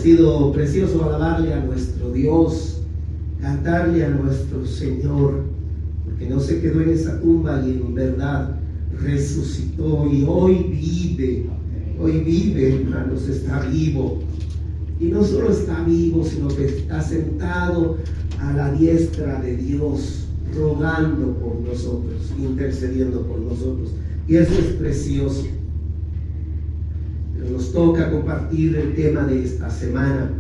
sido precioso alabarle a nuestro Dios, cantarle a nuestro Señor, porque no se quedó en esa tumba y en verdad resucitó y hoy vive, hermanos, está vivo. Y no solo está vivo, sino que está sentado a la diestra de Dios, rogando por nosotros, intercediendo por nosotros. Y eso es precioso. Pero nos toca compartir el tema de esta semana.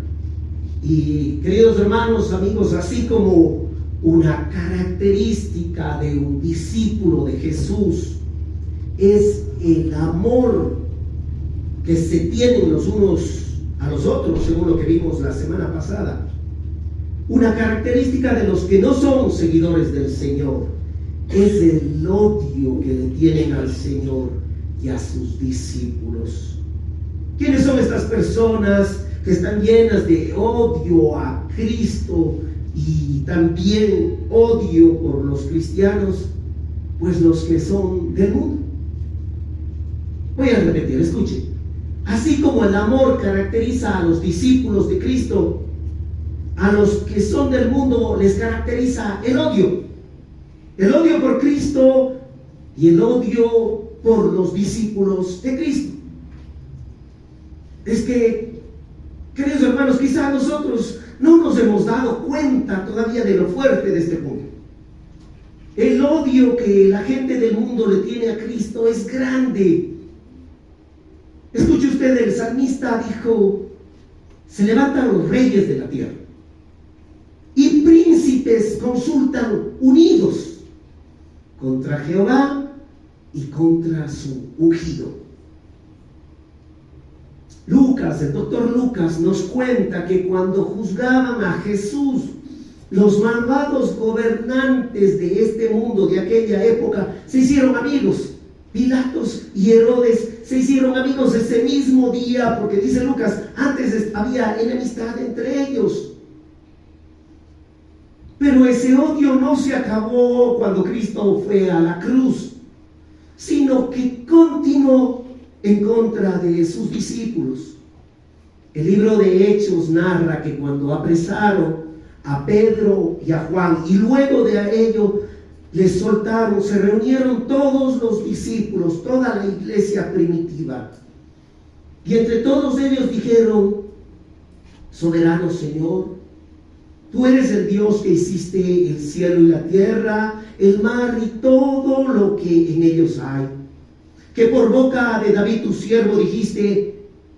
Y queridos hermanos, amigos, así como una característica de un discípulo de Jesús es el amor que se tienen los unos a los otros, según lo que vimos la semana pasada. Una característica de los que no son seguidores del Señor es el odio que le tienen al Señor y a sus discípulos. ¿Quiénes son estas personas que están llenas de odio a Cristo y también odio por los cristianos? Pues los que son del mundo. Voy a repetir, escuchen. Así como el amor caracteriza a los discípulos de Cristo, a los que son del mundo les caracteriza el odio. El odio por Cristo y el odio por los discípulos de Cristo. Es que, queridos hermanos, quizá nosotros no nos hemos dado cuenta todavía de lo fuerte de este punto. El odio que la gente del mundo le tiene a Cristo es grande. Escuche usted, el salmista dijo: se levantan los reyes de la tierra y príncipes consultan unidos contra Jehová y contra su ungido. Lucas, el doctor Lucas, nos cuenta que cuando juzgaban a Jesús, los malvados gobernantes de este mundo, de aquella época, se hicieron amigos. Pilatos y Herodes se hicieron amigos ese mismo día, porque dice Lucas, antes había enemistad entre ellos. Pero ese odio no se acabó cuando Cristo fue a la cruz, sino que continuó en contra de sus discípulos. El libro de Hechos narra que cuando apresaron a Pedro y a Juan y luego de ello les soltaron, se reunieron todos los discípulos, toda la iglesia primitiva, y entre todos ellos dijeron: soberano Señor, tú eres el Dios que hiciste el cielo y la tierra, el mar y todo lo que en ellos hay, que por boca de David tu siervo dijiste: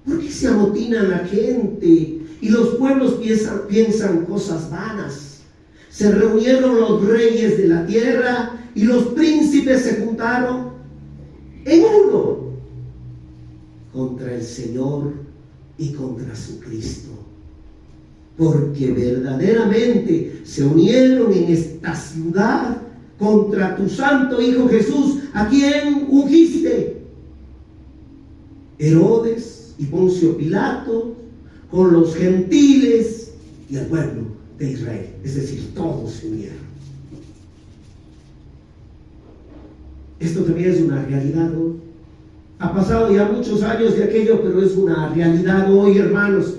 ¿por qué se amotina la gente y los pueblos piensan cosas vanas? Se reunieron los reyes de la tierra y los príncipes se juntaron en uno contra el Señor y contra su Cristo, porque verdaderamente se unieron en esta ciudad contra tu santo Hijo Jesús, a quien ungiste. Herodes y Poncio Pilato con los gentiles y el pueblo de Israel, es decir, todos se unieron. Esto también es una realidad hoy. Ha pasado ya muchos años de aquello, pero es una realidad hoy, hermanos.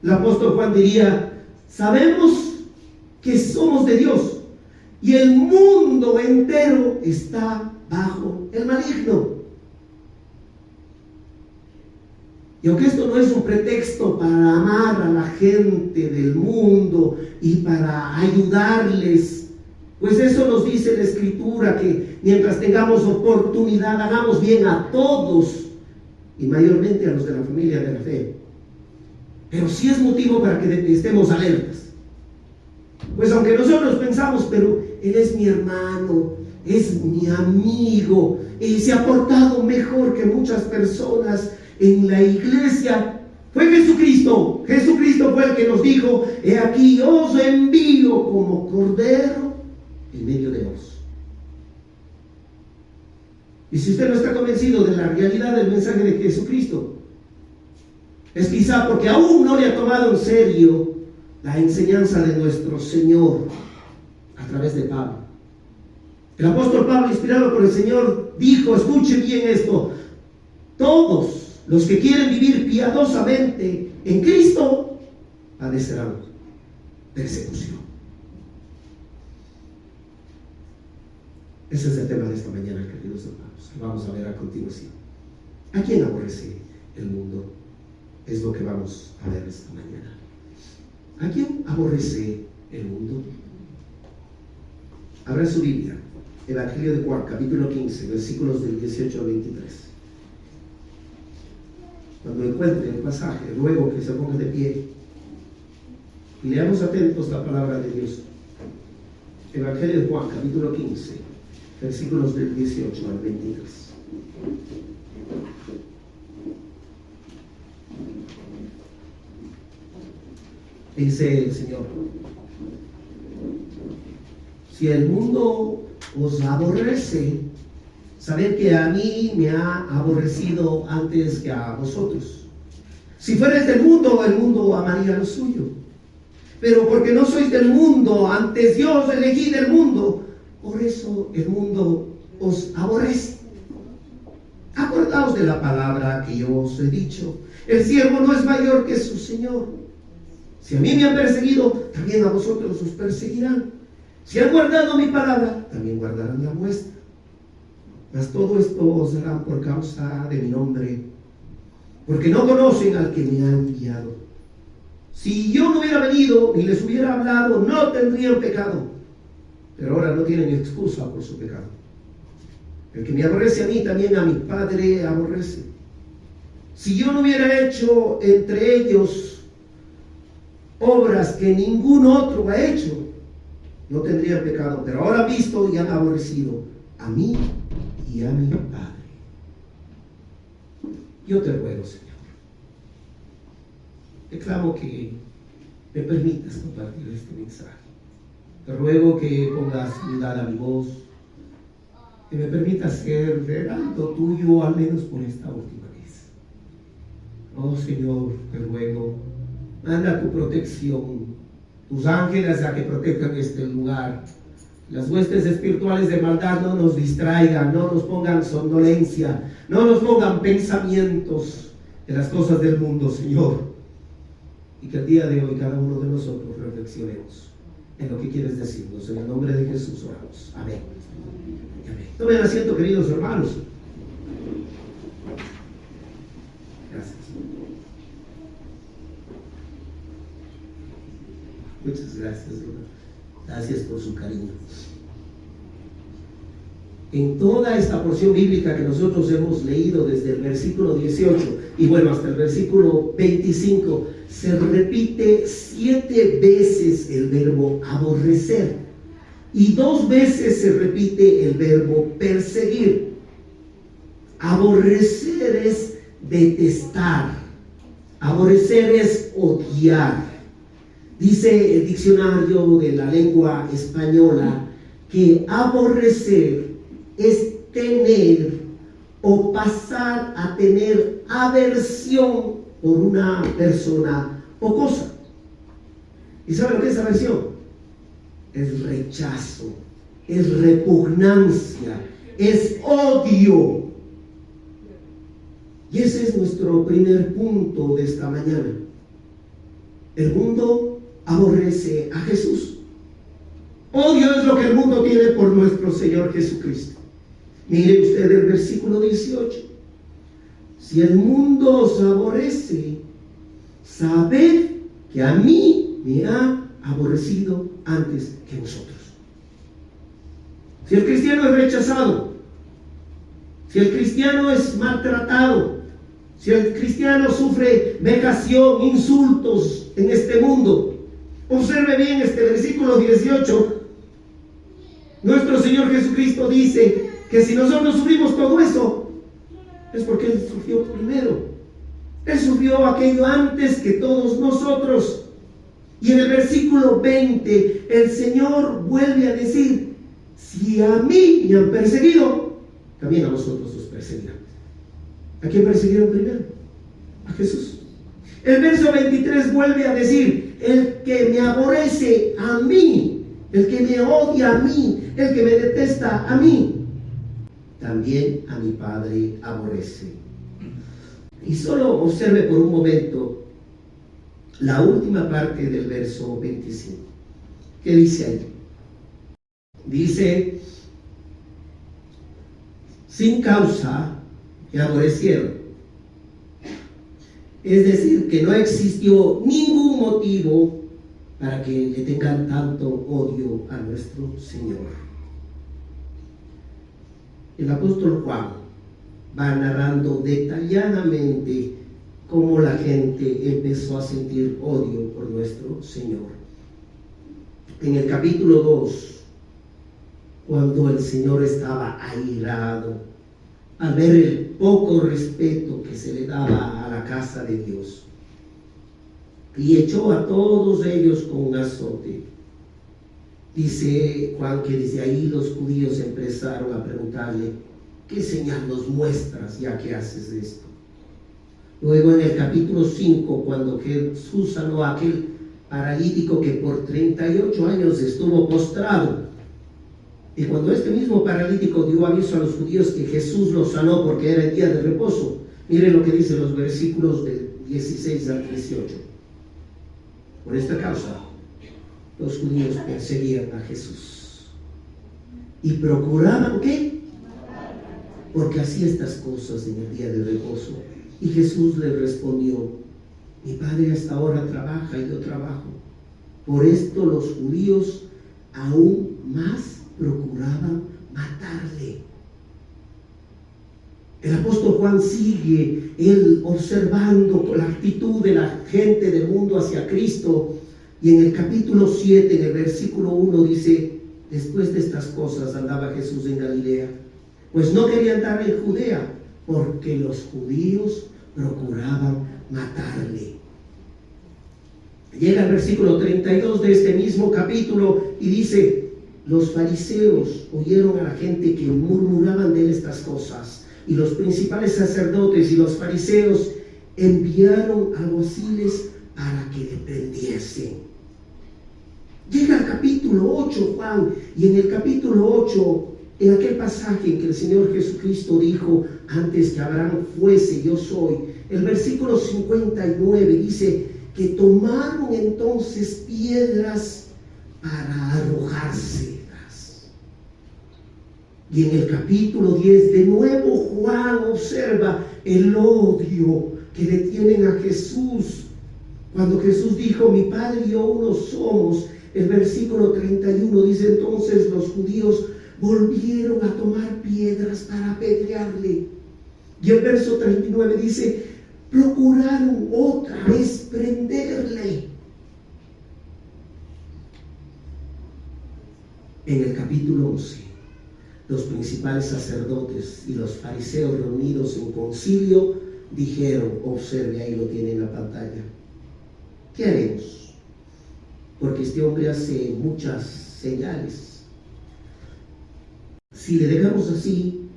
El apóstol Juan diría: sabemos que somos de Dios y el mundo entero está bajo el maligno. Y aunque esto no es un pretexto para amar a la gente del mundo y para ayudarles, pues eso nos dice la Escritura, que mientras tengamos oportunidad hagamos bien a todos, y mayormente a los de la familia de la fe. Pero sí es motivo para que estemos alertas. Pues aunque nosotros pensamos: pero él es mi hermano, es mi amigo, y se ha portado mejor que muchas personas en la iglesia. Fue Jesucristo. Jesucristo fue el que nos dijo: he aquí os envío como cordero en medio de vos. Y si usted no está convencido de la realidad del mensaje de Jesucristo, es quizá porque aún no le ha tomado en serio la enseñanza de nuestro Señor a través de Pablo. El apóstol Pablo, inspirado por el Señor, dijo: escuchen bien esto, todos los que quieren vivir piadosamente en Cristo padecerán persecución. Ese es el tema de esta mañana, queridos hermanos, que vamos a ver a continuación. ¿A quién aborrece el mundo? Es lo que vamos a ver esta mañana. ¿A quién aborrece el mundo? Abra su Biblia, Evangelio de Juan, capítulo 15, versículos del 18 al 23. Cuando encuentre el pasaje, ruego que se ponga de pie y leamos atentos la palabra de Dios. Evangelio de Juan, capítulo 15, versículos del 18 al 23. Dice el Señor: si el mundo os aborrece, sabed que a mí me ha aborrecido antes que a vosotros. Si fueres del mundo, el mundo amaría lo suyo. Pero porque no sois del mundo, antes yo os elegí del mundo, por eso el mundo os aborrece. Acordaos de la palabra que yo os he dicho: el siervo no es mayor que su Señor. Si a mí me han perseguido, también a vosotros os perseguirán. Si han guardado mi palabra, también guardarán la vuestra. Mas todo esto os harán por causa de mi nombre, porque no conocen al que me ha enviado. Si yo no hubiera venido ni les hubiera hablado, no tendrían pecado, pero ahora no tienen excusa por su pecado. El que me aborrece a mí, también a mi Padre aborrece. Si yo no hubiera hecho entre ellos obras que ningún otro ha hecho, no tendrían pecado, pero ahora han visto y han aborrecido a mí y a mi Padre. Yo te ruego, Señor, te clamo que me permitas compartir este mensaje. Te ruego que pongas cuidado a mi voz, que me permitas ser heraldo tuyo, al menos por esta última vez. Oh Señor, te ruego, manda tu protección, tus ángeles a que protejan este lugar. Las huestes espirituales de maldad no nos distraigan, no nos pongan somnolencia, no nos pongan pensamientos de las cosas del mundo, Señor. Y que el día de hoy cada uno de nosotros reflexionemos en lo que quieres decirnos. En el nombre de Jesús oramos. Amén. Amén. Tomen asiento, queridos hermanos. Gracias. Muchas gracias, hermano. Gracias por su cariño. En toda esta porción bíblica que nosotros hemos leído desde el versículo 18 y bueno, hasta el versículo 25, se repite 7 veces el verbo aborrecer y 2 veces se repite el verbo perseguir. Aborrecer es detestar, aborrecer es odiar. Dice el diccionario de la lengua española que aborrecer es tener o pasar a tener aversión por una persona o cosa. ¿Y sabe lo que es aversión? Es rechazo, es repugnancia, es odio. Y ese es nuestro primer punto de esta mañana. El mundo aborrece a Jesús. Odio es lo que el mundo tiene por nuestro Señor Jesucristo. Mire usted el versículo 18. Si el mundo os aborrece, sabed que a mí me ha aborrecido antes que vosotros. Si el cristiano es rechazado, si el cristiano es maltratado, si el cristiano sufre vejación, insultos en este mundo, observe bien este versículo 18. Nuestro Señor Jesucristo dice que si nosotros sufrimos todo eso, es porque Él sufrió primero. Él sufrió aquello antes que todos nosotros. Y en el versículo 20, el Señor vuelve a decir: si a mí me han perseguido, también a vosotros os perseguirán. ¿A quién persiguieron primero? A Jesús. El verso 23 vuelve a decir: el que me aborrece a mí, el que me odia a mí, el que me detesta a mí, también a mi Padre aborrece. Y solo observe por un momento la última parte del verso 25. ¿Qué dice ahí? Dice, sin causa me aborrecieron. Es decir, que no existió ningún motivo para que le tengan tanto odio a nuestro Señor. El apóstol Juan va narrando detalladamente cómo la gente empezó a sentir odio por nuestro Señor. En el capítulo 2, cuando el Señor estaba airado al ver el poco respeto que se le daba a la casa de Dios, y echó a todos ellos con un azote. Dice Juan que desde ahí los judíos empezaron a preguntarle, ¿qué señal nos muestras ya que haces esto? Luego en el capítulo 5, cuando Jesús sanó a aquel paralítico que por 38 años estuvo postrado, y cuando este mismo paralítico dio aviso a los judíos que Jesús lo sanó porque era el día de reposo, miren lo que dicen los versículos del 16 al 18. Por esta causa, los judíos perseguían a Jesús y procuraban, ¿qué? Porque hacía estas cosas en el día de reposo. Y Jesús le respondió, mi Padre hasta ahora trabaja y yo trabajo. Por esto los judíos aún más procuraban matarle. El apóstol Juan sigue, él observando la actitud de la gente del mundo hacia Cristo, y en el capítulo 7, en el versículo 1 dice, después de estas cosas andaba Jesús en Galilea, pues no quería andar en Judea, porque los judíos procuraban matarle. Llega el versículo 32 de este mismo capítulo y dice, los fariseos oyeron a la gente que murmuraban de él estas cosas, y los principales sacerdotes y los fariseos enviaron alguaciles para que le prendiesen. Llega al capítulo 8, Juan, y en el capítulo 8, en aquel pasaje en que el Señor Jesucristo dijo, antes que Abraham fuese, yo soy, el versículo 59 dice que tomaron entonces piedras para arrojárselas. Y en el capítulo 10, de nuevo Juan observa el odio que le tienen a Jesús. Cuando Jesús dijo, mi Padre y yo uno somos, el versículo 31 dice, entonces los judíos volvieron a tomar piedras para apedrearle. Y el verso 39 dice, procuraron otra vez prenderle. En el capítulo 11, los principales sacerdotes y los fariseos reunidos en concilio dijeron, observe, ahí lo tiene en la pantalla, ¿qué haremos? Porque este hombre hace muchas señales. Si le dejamos así,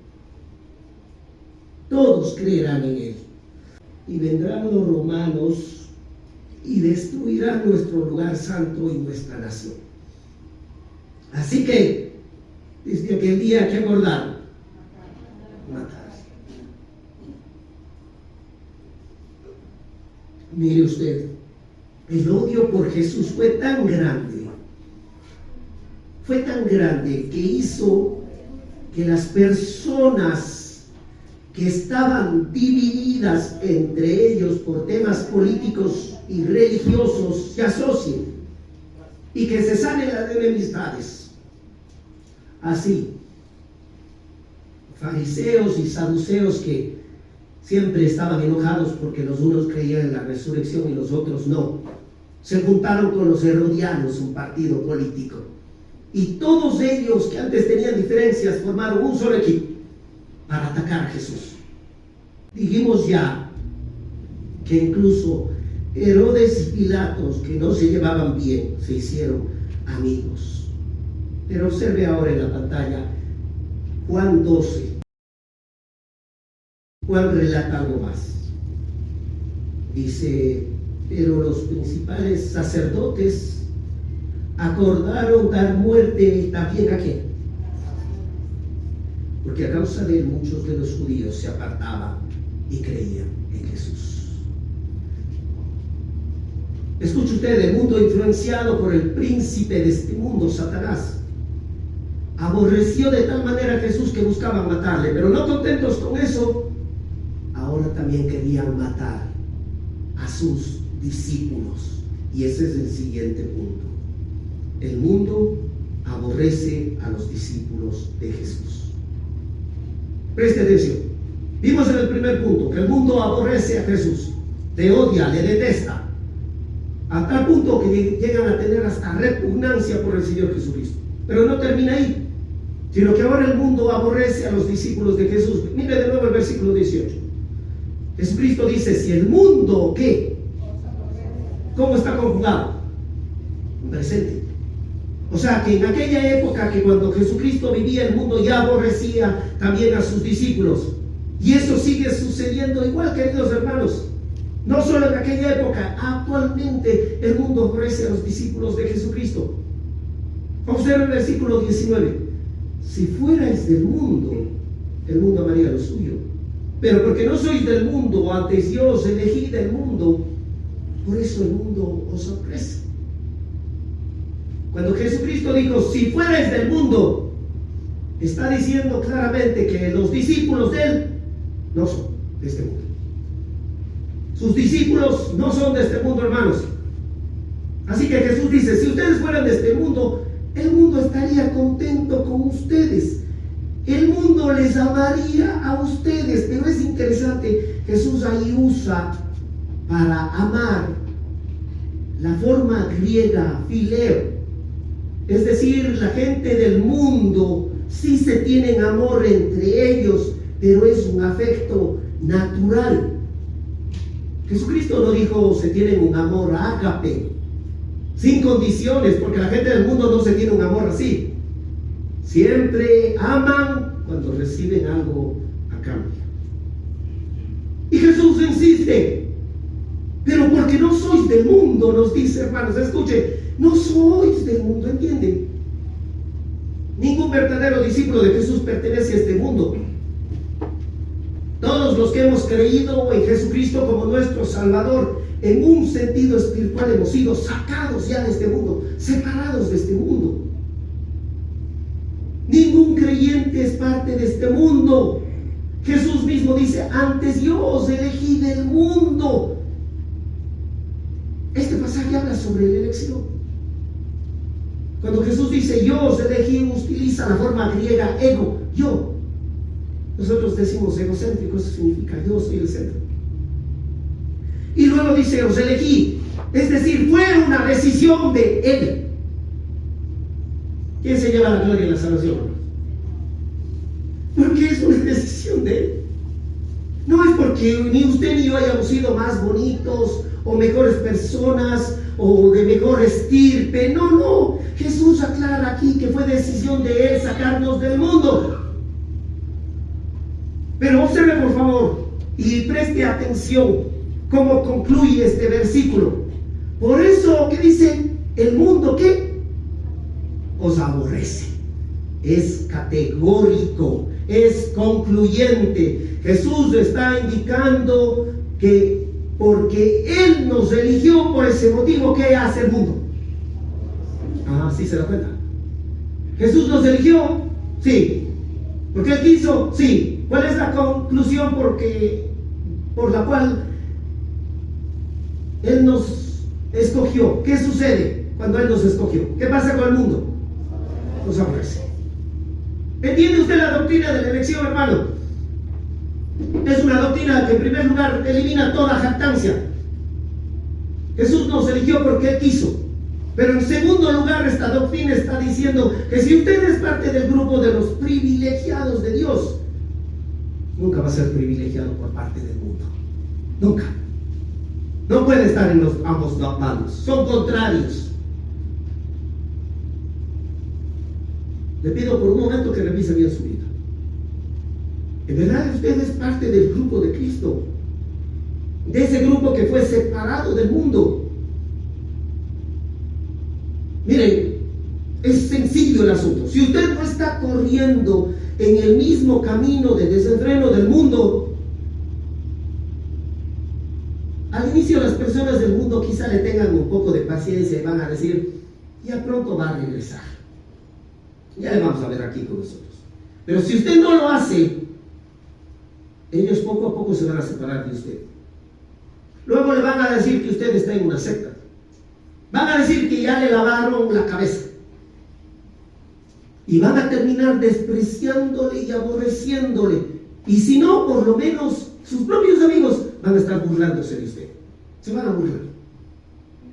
todos creerán en él. Y vendrán los romanos y destruirán nuestro lugar santo y nuestra nación. Así que, desde aquel día que acordaron, matar. Mire usted, el odio por Jesús fue tan grande que hizo que las personas que estaban divididas entre ellos por temas políticos y religiosos se asocien y que se sanen las enemistades. Así, fariseos y saduceos que siempre estaban enojados porque los unos creían en la resurrección y los otros no, se juntaron con los herodianos, un partido político, y todos ellos que antes tenían diferencias formaron un solo equipo para atacar a Jesús. Dijimos ya que incluso Herodes y Pilatos, que no se llevaban bien, se hicieron amigos. Pero observe ahora en la pantalla Juan 12. Juan relata algo más. Dice, pero los principales sacerdotes acordaron dar muerte también a quién. Porque a causa de él muchos de los judíos se apartaban y creían en Jesús. Escuche usted, el mundo influenciado por el príncipe de este mundo, Satanás, aborreció de tal manera a Jesús que buscaban matarle, pero no contentos con eso, ahora también querían matar a sus discípulos. Y ese es el siguiente punto. El mundo aborrece a los discípulos de Jesús. Preste atención. Vimos en el primer punto que el mundo aborrece a Jesús, le odia, le detesta, a tal punto que llegan a tener hasta repugnancia por el Señor Jesucristo. Pero no termina ahí, sino que ahora el mundo aborrece a los discípulos de Jesús. Mire de nuevo el versículo 18. Jesucristo dice, si el mundo, ¿qué? ¿Cómo está conjugado? En presente. O sea que en aquella época, que cuando Jesucristo vivía, el mundo ya aborrecía también a sus discípulos. Y eso sigue sucediendo igual, queridos hermanos. No solo en aquella época, actualmente el mundo aborrece a los discípulos de Jesucristo. Observa el versículo 19. Si fuerais del mundo, el mundo amaría lo suyo. Pero porque no sois del mundo, antes yo os elegí del mundo, por eso el mundo os aborrece. Cuando Jesucristo dijo, si fuerais del mundo, está diciendo claramente que los discípulos de Él no son de este mundo. Sus discípulos no son de este mundo, hermanos. Así que Jesús dice, si ustedes fueran de este mundo, el mundo estaría contento con ustedes. El mundo les amaría a ustedes. Pero es interesante, Jesús ahí usa para amar la forma griega, fileo. Es decir, la gente del mundo sí se tienen amor entre ellos, pero es un afecto natural. Jesucristo no dijo se tienen un amor ágape, sin condiciones, porque la gente del mundo no se tiene un amor así. Siempre aman cuando reciben algo a cambio. Y Jesús insiste, pero porque no sois del mundo, nos dice, hermanos, escuche, no sois del mundo, ¿entienden? Ningún verdadero discípulo de Jesús pertenece a este mundo. Todos los que hemos creído en Jesucristo como nuestro Salvador, en un sentido espiritual hemos sido sacados ya de este mundo, separados de este mundo. Ningún creyente es parte de este mundo. Jesús mismo dice, antes yo os elegí del mundo. Este pasaje habla sobre la elección. Cuando Jesús dice yo os elegí, utiliza la forma griega ego, yo. Nosotros decimos egocéntrico, eso significa yo soy el centro. Y luego dice os elegí, es decir, fue una decisión de Él. ¿Quién se lleva la gloria en la salvación? Porque es una decisión de Él. No es porque ni usted ni yo hayamos sido más bonitos o mejores personas o de mejor estirpe. No, no. Jesús aclara aquí que fue decisión de Él sacarnos del mundo. Pero observe por favor y preste atención cómo concluye este versículo. Por eso que dice el mundo que os aborrece. Es categórico, es concluyente. Jesús está indicando que porque Él nos eligió, por ese motivo, ¿qué hace el mundo? ¿Sí se da cuenta? Jesús nos eligió, sí. ¿Porque Él quiso? Sí. ¿Cuál es la conclusión por la cual Él nos escogió? ¿Qué sucede cuando Él nos escogió? ¿Qué pasa con el mundo? Nos aborrece. ¿Entiende usted la doctrina de la elección, hermano? Es una doctrina que en primer lugar elimina toda jactancia. Jesús nos eligió porque Él quiso. Pero en segundo lugar, esta doctrina está diciendo que si usted es parte del grupo de los privilegiados de Dios, nunca va a ser privilegiado por parte del mundo. Nunca. No puede estar en los ambos bandos. Son contrarios. Le pido por un momento que revise bien su vida. En verdad usted es parte del grupo de Cristo. De ese grupo que fue separado del mundo. Miren, es sencillo el asunto. Si usted no está corriendo en el mismo camino de desenfreno del mundo, alguien inicio las personas del mundo quizá le tengan un poco de paciencia y van a decir, ya pronto va a regresar. Ya le vamos a ver aquí con nosotros. Pero si usted no lo hace, ellos poco a poco se van a separar de usted. Luego le van a decir que usted está en una secta. Van a decir que ya le lavaron la cabeza. Y van a terminar despreciándole y aborreciéndole. Y si no, por lo menos sus propios amigos van a estar burlándose de usted. Se van a burlar.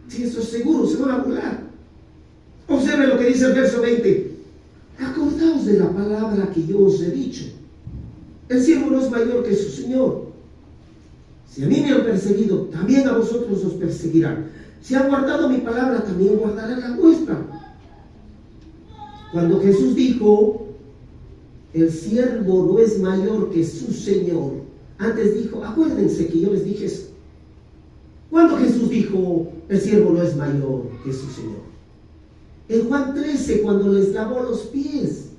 Sí, eso es seguro, se van a burlar. Observe lo que dice el verso 20. Acordaos de la palabra que yo os he dicho. El siervo no es mayor que su Señor. Si a mí me han perseguido, también a vosotros os perseguirán. Si han guardado mi palabra, también guardarán la vuestra. Cuando Jesús dijo, el siervo no es mayor que su Señor, antes dijo, acuérdense que yo les dije eso. Cuando Jesús dijo, el siervo no es mayor que su Señor. En Juan 13, cuando les lavó los pies,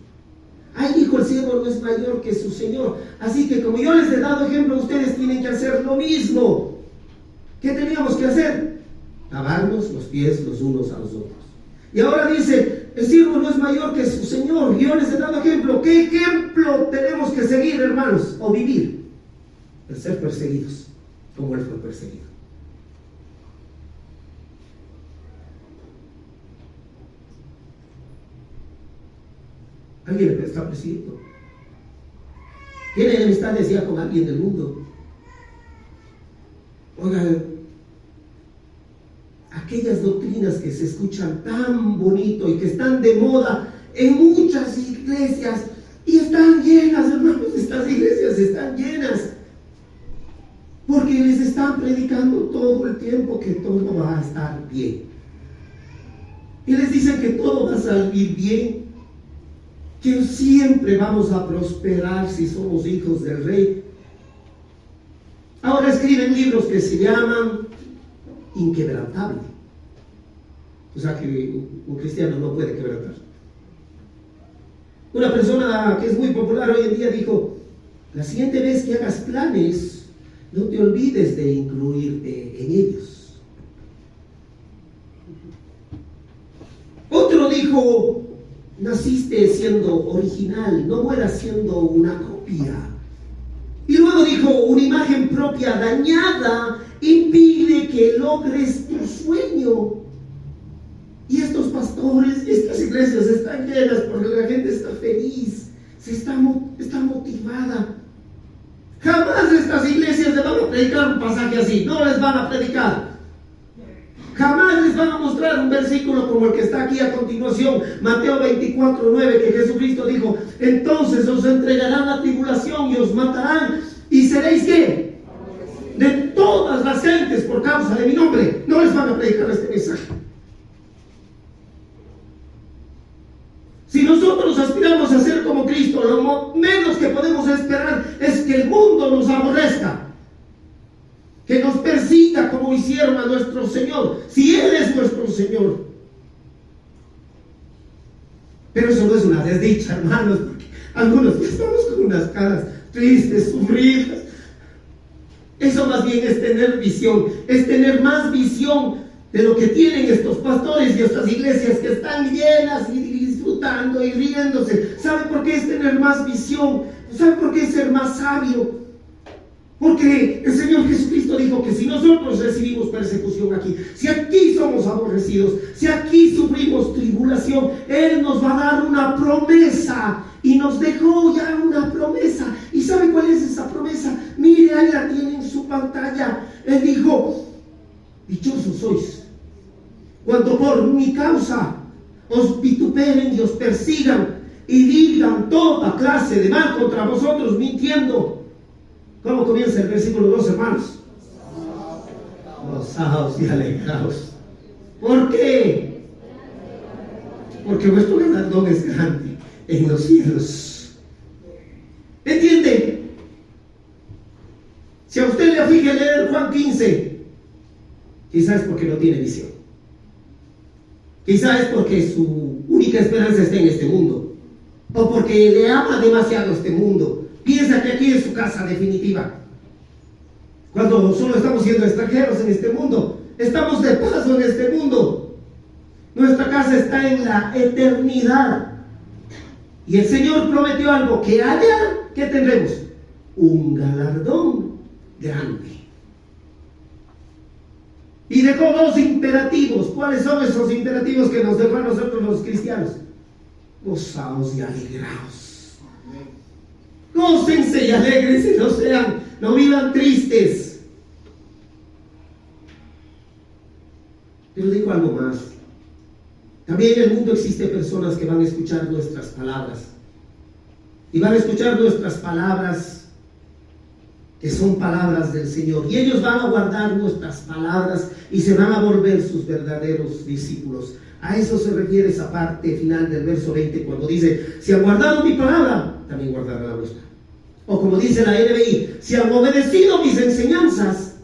ahí dijo, el siervo no es mayor que su Señor. Así que como yo les he dado ejemplo, ustedes tienen que hacer lo mismo. ¿Qué teníamos que hacer? Lavarnos los pies los unos a los otros. Y ahora dice, el siervo no es mayor que su Señor. Yo les he dado ejemplo. ¿Qué ejemplo tenemos que seguir, hermanos? O vivir. El ser perseguidos, como Él fue perseguido. ¿Alguien le está persiguiendo? ¿Tiene enemistades ya con alguien del mundo? Oigan, aquellas doctrinas que se escuchan tan bonito y que están de moda en muchas iglesias y están llenas, hermanos, estas iglesias están llenas porque les están predicando todo el tiempo que todo va a estar bien y les dicen que todo va a salir bien, que siempre vamos a prosperar si somos hijos del Rey. Ahora escriben libros que se llaman inquebrantable. O sea que un cristiano no puede quebrantar. Una persona que es muy popular hoy en día dijo, la siguiente vez que hagas planes, no te olvides de incluirte en ellos. Otro dijo, naciste siendo original, no mueras siendo una copia. Y luego dijo, una imagen propia dañada impide que logres tu sueño. Y estos pastores, estas iglesias están llenas porque la gente está feliz, está motivada. Jamás estas iglesias les van a predicar un pasaje así, no les van a predicar. Jamás les van a mostrar un versículo como el que está aquí a continuación, Mateo 24:9, que Jesucristo dijo, entonces os entregarán la tribulación y os matarán, y seréis ¿qué? De todas las gentes por causa de mi nombre. No les van a predicar este mensaje. Si nosotros aspiramos a ser como Cristo, lo menos que podemos esperar es que el mundo nos aborrezca, que nos persiga como hicieron a nuestro Señor, si Él es nuestro Señor. Pero eso no es una desdicha, hermanos, porque algunos ya estamos con unas caras tristes, sufridas. Eso más bien es tener visión, es tener más visión de lo que tienen estos pastores y estas iglesias que están llenas y disfrutando y riéndose. ¿Sabe por qué es tener más visión? ¿Sabe por qué es ser más sabio? Porque el Señor Jesucristo dijo que si nosotros recibimos persecución aquí, si aquí somos aborrecidos, si aquí sufrimos tribulación, Él nos va a dar una promesa. Y nos dejó ya una promesa. ¿Y sabe cuál es esa promesa? Mire, ahí la tiene en su pantalla. Él dijo, dichosos sois cuando por mi causa os vituperen y os persigan y digan toda clase de mal contra vosotros mintiendo. ¿Cómo comienza el versículo 2, hermanos? Gozaos y alegraos. ¿Por qué? Porque vuestro galardón es grande en los cielos. ¿Entiende? Si a usted le aflige leer Juan 15, quizás es porque no tiene visión. Quizás es porque su única esperanza está en este mundo, o porque le ama demasiado este mundo. Piensa que aquí es su casa definitiva. Cuando solo estamos siendo extranjeros en este mundo, estamos de paso en este mundo. Nuestra casa está en la eternidad. Y el Señor prometió algo, que allá, ¿qué tendremos? Un galardón grande. Y dejó dos imperativos. ¿Cuáles son esos imperativos que nos dejó a nosotros los cristianos? Gozaos y alegraos. Gócense y alegrense, no vivan tristes. Pero digo algo más. También en el mundo existe personas que van a escuchar nuestras palabras. Y van a escuchar nuestras palabras, que son palabras del Señor. Y ellos van a guardar nuestras palabras y se van a volver sus verdaderos discípulos. A eso se refiere esa parte final del verso 20, cuando dice: si han guardado mi palabra, también guardarán la vuestra. O como dice la NBI: si han obedecido mis enseñanzas,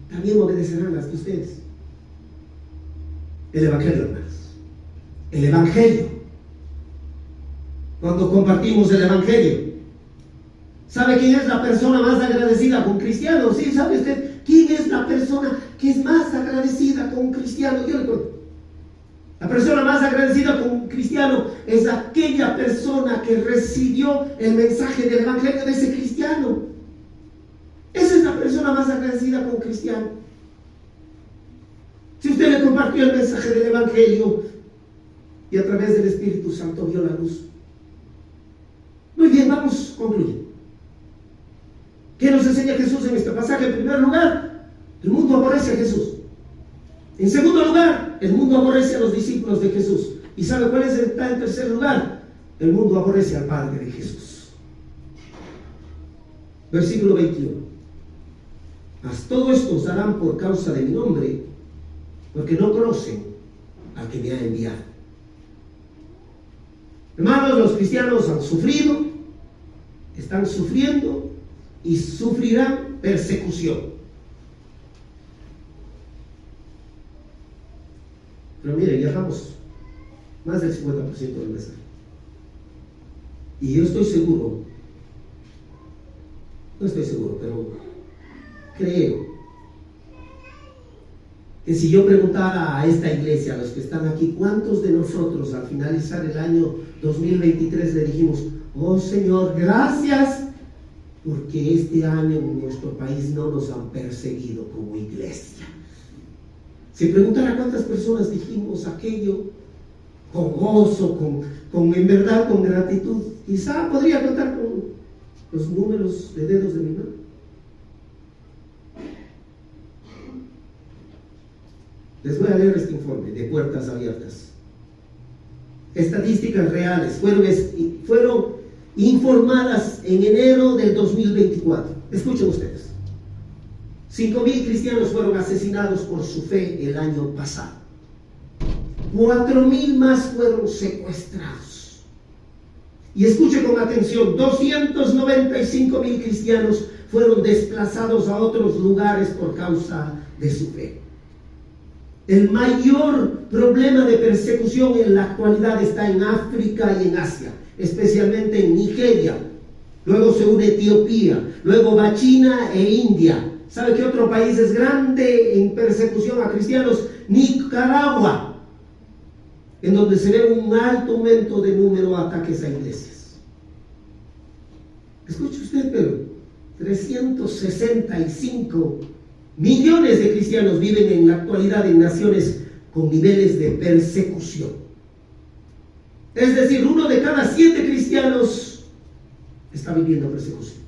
también obedecerán las de ustedes. El Evangelio, hermanos. El Evangelio. Cuando compartimos el Evangelio, ¿sabe quién es la persona más agradecida con un cristiano? ¿Sí? ¿Sabe usted quién es la persona que es más agradecida con un cristiano? Yo le cuento. La persona más agradecida con un cristiano es aquella persona que recibió el mensaje del Evangelio de ese cristiano. Esa es la persona más agradecida con un cristiano. Si usted le compartió el mensaje del Evangelio y a través del Espíritu Santo vio la luz. Muy bien, vamos concluyendo. ¿Qué nos enseña Jesús en este pasaje? En primer lugar, el mundo aborrece a Jesús. En segundo lugar, el mundo aborrece a los discípulos de Jesús. ¿Y sabe cuál está en tercer lugar? El mundo aborrece al Padre de Jesús. Versículo 21. Mas todo esto os harán por causa de mi nombre, porque no conocen al que me ha enviado. Hermanos, los cristianos han sufrido, están sufriendo y sufrirán persecución. Pero miren, ya vamos más del 50% del mensaje. Y yo estoy seguro, no estoy seguro, pero creo que si yo preguntara a esta iglesia, a los que están aquí, ¿cuántos de nosotros al finalizar el año 2023 le dijimos: oh Señor, gracias, porque este año en nuestro país no nos han perseguido como iglesia? Si preguntara cuántas personas dijimos aquello con gozo, en verdad con gratitud, quizá podría contar con los números de dedos de mi mano. Les voy a leer este informe de Puertas Abiertas. Estadísticas reales fueron informadas en enero del 2024. Escuchen ustedes. 5,000 cristianos fueron asesinados por su fe el año pasado. 4,000 más fueron secuestrados. Y escuche con atención: 295,000 cristianos fueron desplazados a otros lugares por causa de su fe. El mayor problema de persecución en la actualidad está en África y en Asia, especialmente en Nigeria. Luego se une Etiopía, luego va China e India. ¿Sabe qué otro país es grande en persecución a cristianos? Nicaragua, en donde se ve un alto aumento de número de ataques a iglesias. Escuche usted, pero 365 millones de cristianos viven en la actualidad en naciones con niveles de persecución. Es decir, 1 de cada 7 cristianos está viviendo persecución.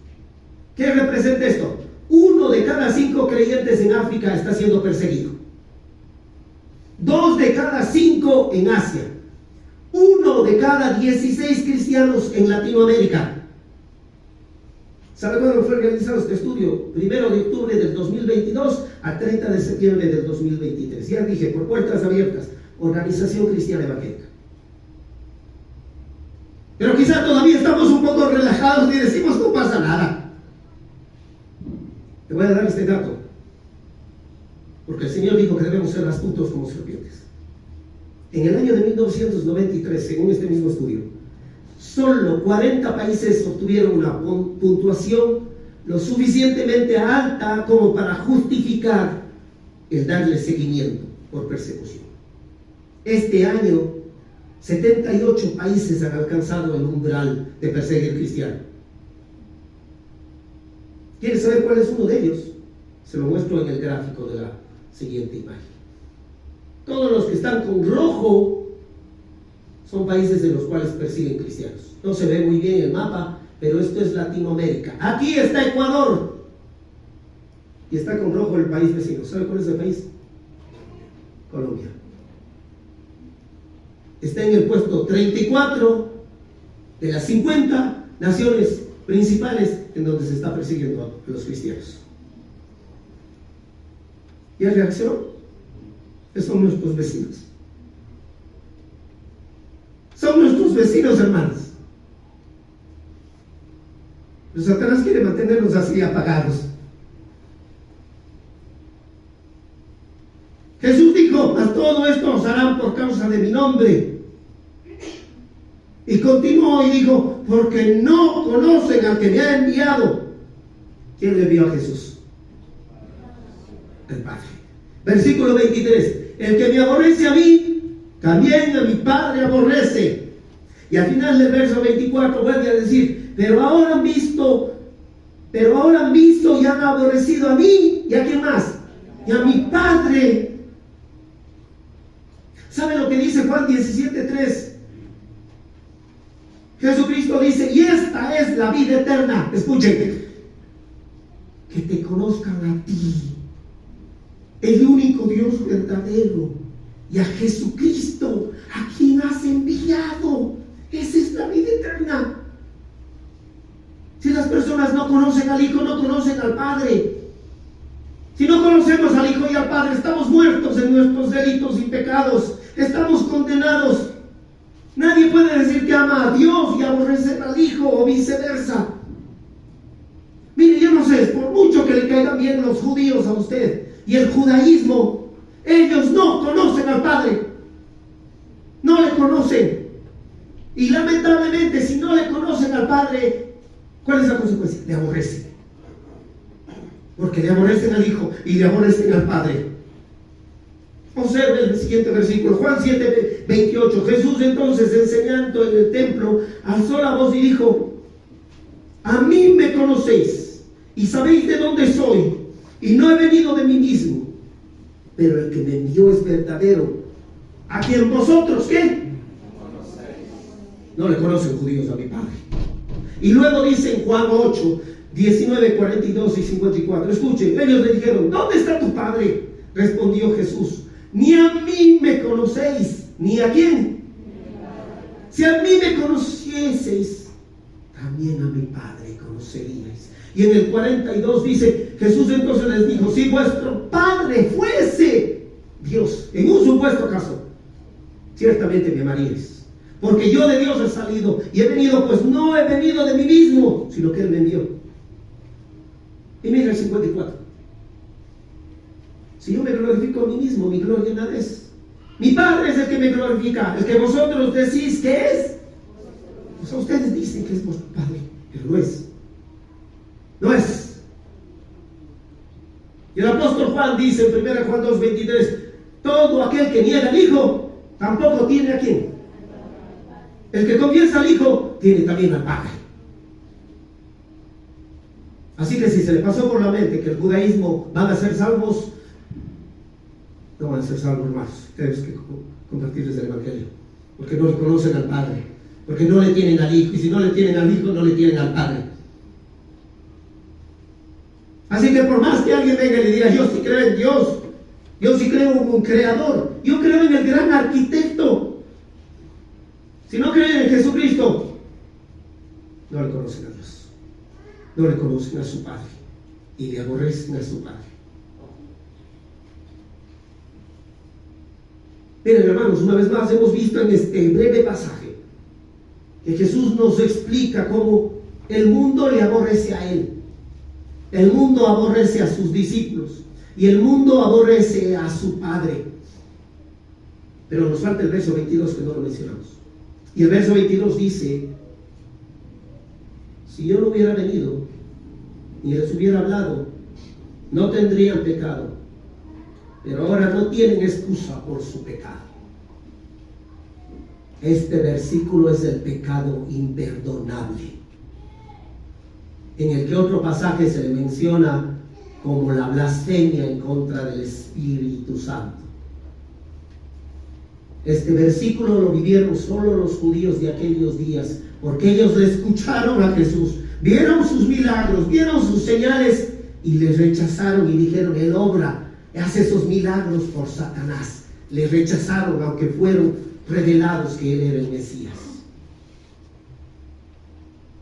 ¿Qué representa esto? 1 de cada 5 creyentes en África está siendo perseguido. 2 de cada 5 en Asia. 1 de cada 16 cristianos en Latinoamérica. ¿Sabe cuándo fue realizado este estudio? 1 de octubre del 2022 a 30 de septiembre del 2023. Ya dije, por Puertas Abiertas, Organización Cristiana Evangélica. Pero quizá todavía estamos un poco relajados y decimos: no pasa nada. Te voy a dar este dato, porque el Señor dijo que debemos ser astutos como serpientes. En el año de 1993, según este mismo estudio, solo 40 países obtuvieron una puntuación lo suficientemente alta como para justificar el darle seguimiento por persecución. Este año, 78 países han alcanzado el umbral de perseguir cristianos. ¿Quieres saber cuál es uno de ellos? Se lo muestro en el gráfico de la siguiente imagen. Todos los que están con rojo son países en los cuales persiguen cristianos. No se ve muy bien el mapa, pero esto es Latinoamérica. Aquí está Ecuador. Y está con rojo el país vecino. ¿Sabe cuál es el país? Colombia. Está en el puesto 34 de las 50 naciones principales en donde se está persiguiendo a los cristianos. ¿Y la reacción? Que son nuestros vecinos. Son nuestros vecinos, hermanos. Pero Satanás quiere mantenernos así apagados. Jesús dijo: mas todo esto os harán por causa de mi nombre. Y continuó y dijo: porque no conocen al que me ha enviado. ¿Quién le envió a Jesús? El Padre. Versículo 23. El que me aborrece a mí, también a mi Padre aborrece. Y al final del verso 24 vuelve a decir: pero ahora han visto y han aborrecido a mí. ¿Y a quién más? Y a mi Padre. ¿Sabe lo que dice Juan 17:3? Jesucristo dice: y esta es la vida eterna. Escuchen: que te conozcan a ti, el único Dios verdadero, y a Jesucristo, a quien has enviado. Esa es la vida eterna. Si las personas no conocen al Hijo, no conocen al Padre. Si no conocemos al Hijo y al Padre, estamos muertos en nuestros delitos y pecados. Estamos condenados. Nadie puede decir que ama a Dios y aborrecer al Hijo, o viceversa. Mire, yo no sé, por mucho que le caigan bien los judíos a usted y el judaísmo, ellos no conocen al Padre. No le conocen. Y lamentablemente, si no le conocen al Padre, ¿cuál es la consecuencia? Le aborrecen. Porque le aborrecen al Hijo y le aborrecen al Padre. Observe el siguiente versículo, Juan 7:28. Jesús entonces, enseñando en el templo, alzó la voz y dijo: a mí me conocéis y sabéis de dónde soy, y no he venido de mí mismo, pero el que me envió es verdadero, a quien vosotros, ¿qué? No le conocen, judíos, a mi Padre. Y luego dice en Juan 8:19, 42 y 54. Escuchen, ellos le dijeron: ¿dónde está tu Padre? Respondió Jesús: ni a mí me conocéis, ni a quién. Si a mí me conocieseis, también a mi Padre conoceríais. Y en el 42 dice: Jesús entonces les dijo: si vuestro Padre fuese Dios, en un supuesto caso, ciertamente me amaríais, porque yo de Dios he salido y he venido, pues no he venido de mí mismo, sino que Él me envió. Y mira el 54. Si yo me glorifico a mí mismo, mi gloria nada es. Mi Padre es el que me glorifica, el que vosotros decís que es. O sea, ustedes dicen que es vuestro Padre, pero no es. No es. Y el apóstol Juan dice en 1 Juan 2:23: todo aquel que niega al Hijo, tampoco tiene a quién. El que confiesa al Hijo, tiene también al Padre. Así que si se le pasó por la mente que el judaísmo van a ser salvos, no van a ser salvos más. Tenemos que compartirles el Evangelio, porque no le conocen al Padre, porque no le tienen al Hijo, y si no le tienen al Hijo, no le tienen al Padre. Así que por más que alguien venga y le diga: yo sí creo en Dios, yo sí creo en un creador, yo creo en el gran arquitecto, si no creen en Jesucristo, no le conocen a Dios, no le conocen a su Padre, y le aborrecen a su Padre. Miren, hermanos, una vez más hemos visto en este breve pasaje que Jesús nos explica cómo el mundo le aborrece a Él, el mundo aborrece a sus discípulos y el mundo aborrece a su Padre. Pero nos falta el verso 22 que no lo mencionamos. Y el verso 22 dice: si yo no hubiera venido, ni les hubiera hablado, no tendrían pecado. Pero ahora no tienen excusa por su pecado. Este versículo es el pecado imperdonable, en el que otro pasaje se le menciona como la blasfemia en contra del Espíritu Santo. Este versículo lo vivieron solo los judíos de aquellos días, porque ellos le escucharon a Jesús, vieron sus milagros, vieron sus señales y le rechazaron y dijeron: Él obra, hace esos milagros por Satanás. Le rechazaron, aunque fueron revelados que Él era el Mesías.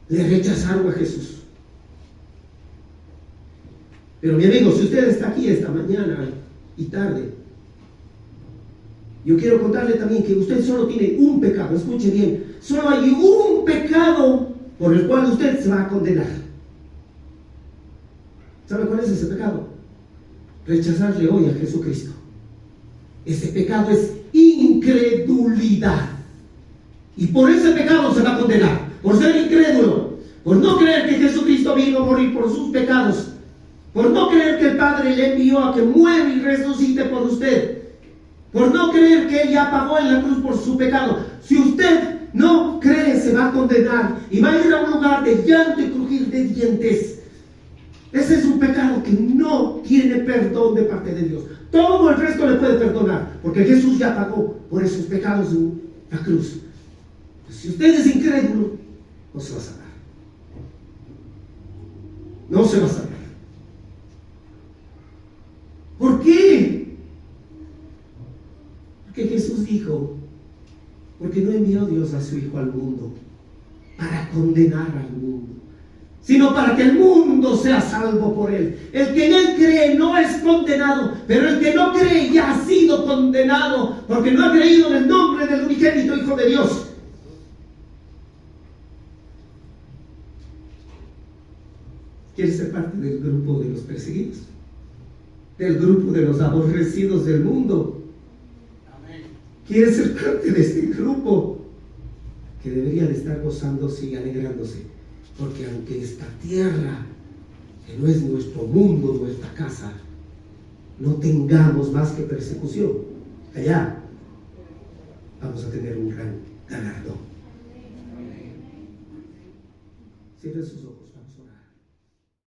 Le rechazaron a Jesús. Pero mi amigo, si usted está aquí esta mañana y tarde, yo quiero contarle también que usted solo tiene un pecado. Escuche bien, solo hay un pecado por el cual usted se va a condenar. ¿Sabe cuál es ese pecado? Rechazarle hoy a Jesucristo. Ese pecado es incredulidad, y por ese pecado se va a condenar, por ser incrédulo, por no creer que Jesucristo vino a morir por sus pecados, por no creer que el Padre le envió a que muera y resucite por usted, por no creer que Él ya pagó en la cruz por su pecado. Si usted no cree, se va a condenar y va a ir a un lugar de llanto y crujir de dientes. Ese es un pecado que no tiene perdón de parte de Dios. Todo el resto le puede perdonar, porque Jesús ya pagó por esos pecados en la cruz. Pues si usted es incrédulo, no se va a salvar. No se va a salvar. ¿Por qué? Porque Jesús dijo: porque no envió Dios a su Hijo al mundo para condenar al mundo, sino para que el mundo sea salvo por Él. El que en Él cree no es condenado, pero el que no cree ya ha sido condenado, porque no ha creído en el nombre del unigénito Hijo de Dios. ¿Quieres ser parte del grupo de los perseguidos? Del grupo de los aborrecidos del mundo. ¿Quieres ser parte de este grupo que debería de estar gozándose y alegrándose? Porque aunque esta tierra, que no es nuestro mundo, nuestra casa, no tengamos más que persecución, allá vamos a tener un gran galardón. Cierren sus ojos.